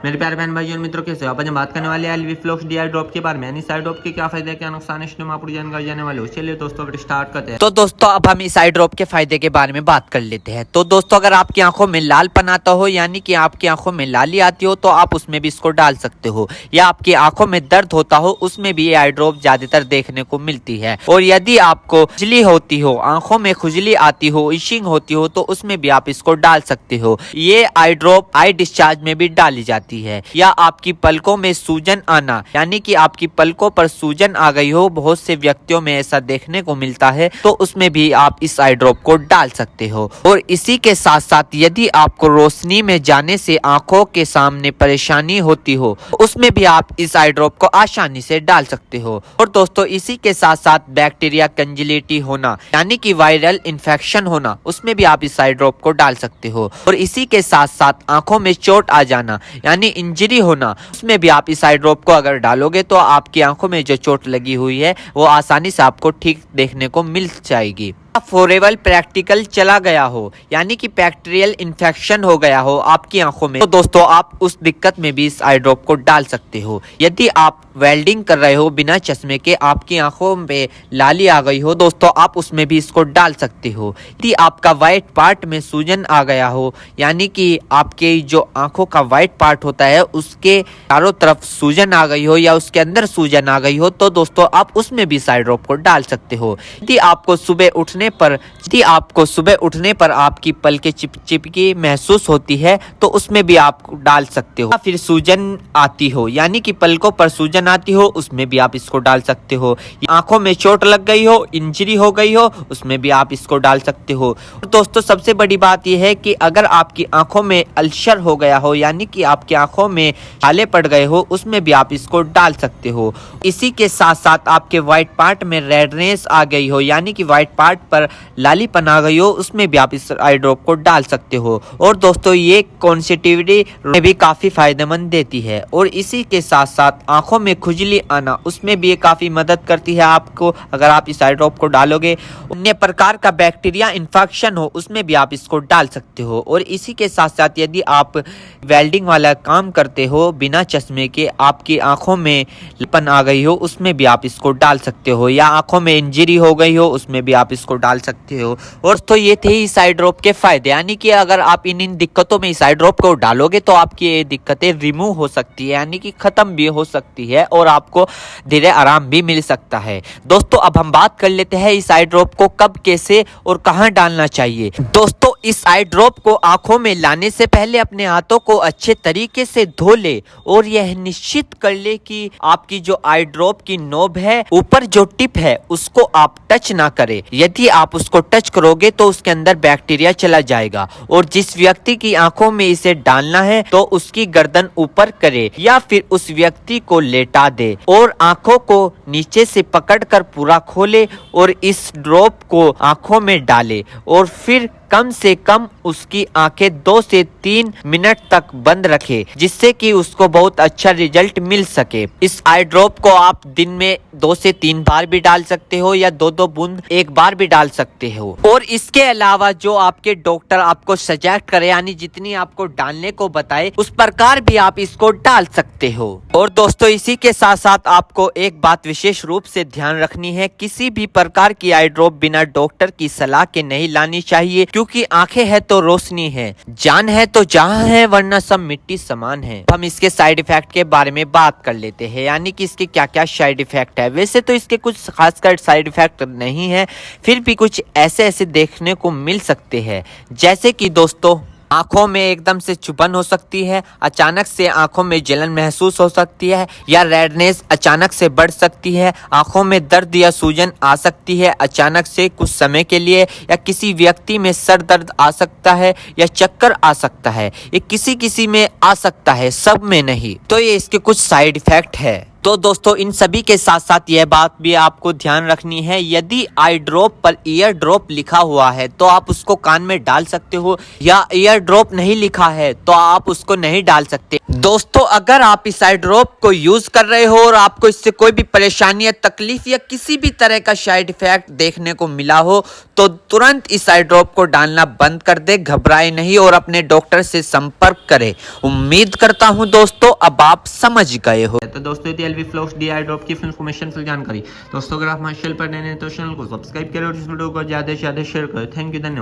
मेरे प्यारे बहन भाइयों और मित्रों, कैसे हो? अपन बात करने वाले हैं एलवीफ्लॉक्स डीआई ड्रॉप के बारे में। यानी इस आई ड्रॉप के क्या फायदे, क्या नुकसान है, इसमें आपको जानकारी जाने वाले हो। चलिए दोस्तों फिर स्टार्ट करते हैं। तो दोस्तों अब हम इस आई ड्रॉप के फायदे के बारे में बात कर लेते हैं। तो दोस्तों अगर आपकी आंखों में लालपन आता हो, यानी कि आपकी आंखों में लाली आती हो, तो आप उसमें भी इसको डाल सकते हो। या आपकी आंखों में दर्द होता हो, उसमें भी ये आई ड्रॉप ज्यादातर देखने को मिलती है। और यदि आपको खुजली होती हो, आंखों में खुजली आती हो, इशिंग होती हो, तो उसमें भी आप इसको डाल सकते हो। ये आई ड्रॉप आई डिस्चार्ज में भी डाली जाती है। या आपकी पलकों में सूजन आना, यानी कि आपकी पलकों पर सूजन आ गई हो, बहुत से व्यक्तियों में ऐसा देखने को मिलता है, तो उसमें भी आप इस आई ड्रॉप को डाल सकते हो। और इसी के साथ साथ यदि आपको रोशनी में जाने से आंखों के सामने परेशानी होती हो, उसमें भी आप इस आई ड्रॉप को आसानी से डाल सकते हो। और दोस्तों इसी के साथ साथ बैक्टीरिया कंजिलिटी होना, यानी कि वायरल इन्फेक्शन होना, उसमें भी आप इस आई ड्रॉप को डाल सकते हो। और इसी के साथ साथ आंखों में चोट आ जाना, यानी इंजरी होना, उसमें भी आप इस आई ड्रॉप को अगर डालोगे तो आपकी आंखों में जो चोट लगी हुई है वो आसानी से आपको ठीक देखने को मिल जाएगी। फॉरेबल प्रैक्टिकल चला गया हो, यानी कि बैक्टीरियल इन्फेक्शन हो गया हो आपकी आंखों में, तो दोस्तों आप उस दिक्कत में भी इस आई ड्रॉप को डाल सकते हो। यदि आप वेल्डिंग कर रहे हो बिना चश्मे के, आपकी आंखों में लाली आ गई हो, दोस्तों आप उसमें भी इसको डाल सकते हो। यदि आपका व्हाइट पार्ट में सूजन आ गया हो, यानी कि आपके जो आंखों का व्हाइट पार्ट होता है उसके चारों तरफ सूजन आ गई हो या उसके अंदर सूजन आ गई हो, तो दोस्तों आप उसमें भी इस आई ड्रॉप को डाल सकते हो। यदि आपको सुबह उठने पर आपकी पलकें चिपचिपकी महसूस होती है, तो उसमें भी आप डाल सकते हो। या फिर सूजन आती हो, यानी कि पलकों पर सूजन आती हो, उसमें भी आप इसको डाल सकते हो। आंखों में चोट लग गई हो, इंजरी हो गई हो, उसमें भी आप इसको डाल सकते हो। और दोस्तों सबसे बड़ी बात यह है कि अगर आपकी आंखों में अल्सर हो गया हो, यानी कि आपकी आंखों में छाले पड़ गए हो, उसमें भी आप इसको डाल सकते हो। इसी के साथ साथ आपके व्हाइट पार्ट में रेडनेस आ गई हो, यानी कि व्हाइट पार्ट पर लालीपन आ गई हो, उसमें भी आप इस आई ड्रॉप को डाल सकते हो। और दोस्तों ये कॉन्सेटिविटी में भी काफी फायदेमंद देती है। और इसी के साथ साथ आंखों में खुजली आना, उसमें भी ये काफी मदद करती है आपको। अगर आप इस आई ड्रॉप को डालोगे, अन्य प्रकार का बैक्टीरिया इन्फेक्शन हो, उसमें भी आप इसको डाल सकते हो। और इसी के साथ साथ यदि आप वेल्डिंग वाला काम करते हो बिना चश्मे के, आपकी आंखों में लालीपन आ गई हो, उसमें भी आप इसको डाल सकते हो। या आंखों में इंजरी हो गई हो, उसमें भी आप इसको डाल सकते हो। और तो ये थे इस आई ड्रॉप के फायदे, यानी कि अगर आप इन दिक्कतों में इस आई ड्रॉप को डालोगे तो आपकी ये दिक्कतें रिमूव हो सकती है, यानी कि खत्म भी हो सकती है और आपको धीरे आराम भी मिल सकता है। दोस्तों अब हम बात कर लेते हैं इस आई ड्रॉप को कब, कैसे और कहां डालना चाहिए। दोस्तों इस आई ड्रॉप को आंखों में लाने से पहले अपने हाथों को अच्छे तरीके से धो ले और यह निश्चित कर ले कि आपकी जो आई ड्रॉप की नोब है, ऊपर जो टिप है, उसको आप टच ना करें। यदि आप उसको टच करोगे तो उसके अंदर बैक्टीरिया चला जाएगा। और जिस व्यक्ति की आंखों में इसे डालना है तो उसकी गर्दन ऊपर करे या फिर उस व्यक्ति को लेटा दे और आंखों को नीचे से पकड़कर पूरा खोले और इस ड्रॉप को आंखों में डाले। और फिर कम से कम उसकी आंखें 2 से 3 मिनट तक बंद रखे, जिससे कि उसको बहुत अच्छा रिजल्ट मिल सके। इस आई ड्रॉप को आप दिन में 2 से 3 बार भी डाल सकते हो या 2-2 बूंद एक बार भी डाल सकते हो। और इसके अलावा जो आपके डॉक्टर आपको सजेस्ट करे, यानी जितनी आपको डालने को बताए, उस प्रकार भी आप इसको डाल सकते हो। और दोस्तों इसी के साथ साथ आपको एक बात विशेष रूप से ध्यान रखनी है, किसी भी प्रकार की आई ड्रॉप बिना डॉक्टर की सलाह के नहीं लानी चाहिए, क्योंकि आंखें है तो रोशनी है, जान है तो जहां है, वरना सब मिट्टी समान है। हम इसके साइड इफेक्ट के बारे में बात कर लेते हैं, यानी कि इसके क्या क्या साइड इफेक्ट है। वैसे तो इसके कुछ खासकर साइड इफेक्ट नहीं है, फिर भी कुछ ऐसे देखने को मिल सकते हैं, जैसे कि दोस्तों आंखों में एकदम से चुभन हो सकती है, अचानक से आंखों में जलन महसूस हो सकती है, या रेडनेस अचानक से बढ़ सकती है, आंखों में दर्द या सूजन आ सकती है अचानक से कुछ समय के लिए, या किसी व्यक्ति में सर दर्द आ सकता है या चक्कर आ सकता है। ये किसी किसी में आ सकता है, सब में नहीं। तो ये इसके कुछ साइड इफेक्ट है। तो दोस्तों इन सभी के साथ साथ यह बात भी आपको ध्यान रखनी है, यदि आई ड्रॉप पर ईयर ड्रॉप लिखा हुआ है तो आप उसको कान में डाल सकते हो, या ईयर ड्रॉप नहीं लिखा है तो आप उसको नहीं डाल सकते। दोस्तों अगर आप इस आई ड्रॉप को यूज कर रहे हो और आपको इससे कोई भी परेशानी या तकलीफ या किसी भी तरह का साइड इफेक्ट देखने को मिला हो तो तुरंत इस आई ड्रॉप को डालना बंद कर दे, घबराए नहीं और अपने डॉक्टर से संपर्क करें। उम्मीद करता हूं दोस्तों अब आप समझ गए हो। तो दोस्तों ये एलवी फ्लॉक्स डी आई ड्रॉप की इन्फॉर्मेशन फुल जानकारी। दोस्तों अगर आप हमारे चैनल पर नए हैं तो चैनल को सब्सक्राइब करें और इस वीडियो को ज्यादा से ज्यादा शेयर करें। थैंक यू, धन्यवाद।